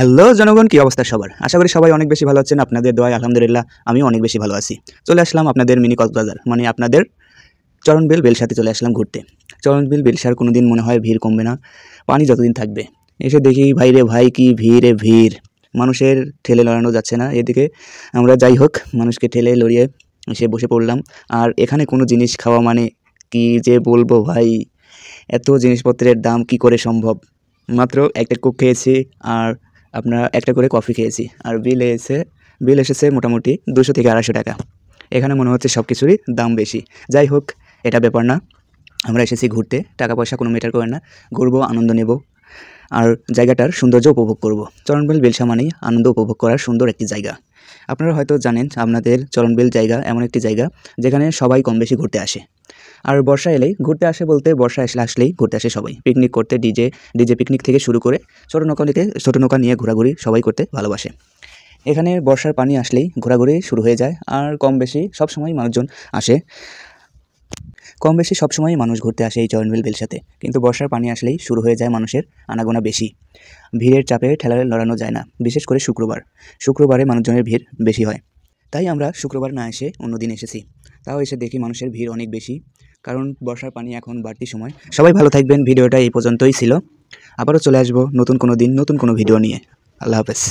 Hello জনগণ, কি অবস্থা সবার? আশা করি সবাই অনেক বেশি ভালো আছেন। আপনাদের দোয়ায় আলহামদুলিল্লাহ আমিও অনেক বেশি ভালো আছি। চলে আসলাম আপনাদের মিনি কক্সবাজার, মানে আপনাদের চরণবিল বেলসাতে চলে আসলাম ঘুরতে। চরণবিল বেলসার কোনোদিন মনে হয় ভিড় কমবে না, পানি যতদিন থাকবে। এসে দেখি ভাই রে ভাই, কি ভিড় রে ভিড়, মানুষের ঠেলে লড়ানো যাচ্ছে না। এদিকে আমরা যাই হোক মানুষকে ঠেলে লড়িয়ে এসে বসে পড়লাম। আর এখানে কোনো জিনিস খাওয়া মানে কি যে বলবো ভাই, এত জিনিসপত্রের দাম কি করে সম্ভব। মাত্র একটা কোক খেয়েছি আর আপনার একটা করে কফি খেয়েছি, আর বিল এসেছে মোটামুটি 200 থেকে 250 টাকা। এখানে মনে হচ্ছে সব কিছুরই দাম বেশি। যাই হোক, এটা ব্যাপার না, আমরা এসেছি ঘুরতে, টাকা পয়সা কোনো ম্যাটার করে না। ঘুরবো, আনন্দ নেব, আর জায়গাটার সৌন্দর্য উপভোগ করব। চরণবিল বেলসা মানেই আনন্দ উপভোগ করার সুন্দর একটি জায়গা। আপনারা হয়তো জানেন আপনাদের চরণবিল জায়গা এমন একটি জায়গা যেখানে সবাই কম বেশি ঘুরতে আসে। আর বর্ষা এলেই ঘুরতে আসে, বলতে বর্ষা আসলেই ঘুরতে আসে সবাই পিকনিক করতে। ডিজে পিকনিক থেকে শুরু করে ছোটো নৌকা নিয়ে ঘোরাঘুরি সবাই করতে ভালোবাসে। এখানে বর্ষার পানি আসলেই ঘোরাঘুরি শুরু হয়ে যায়, আর কম বেশি সবসময় মানুষজন আসে। কম বেশি সবসময়ই মানুষ ঘুরতে আসে এই চরণবিল বেলসাতে, কিন্তু বর্ষার পানি আসলেই শুরু হয়ে যায় মানুষের আনাগোনা বেশি। ভিড়ের চাপে ঠেলায় লড়ানো যায় না, বিশেষ করে শুক্রবারে মানুষজনের ভিড় বেশি হয়। তাই আমরা শুক্রবার না এসে অন্য দিন এসেছি। তাও এসে দেখি মানুষের ভিড় অনেক বেশি, কারণ বর্ষার পানি এখন বাড়তি সময়। সবাই ভালো থাকবেন, ভিডিওটা এই পর্যন্তই ছিল। আবারও চলে আসবো নতুন কোনো দিন নতুন কোনো ভিডিও নিয়ে। আল্লাহ হাফেজ।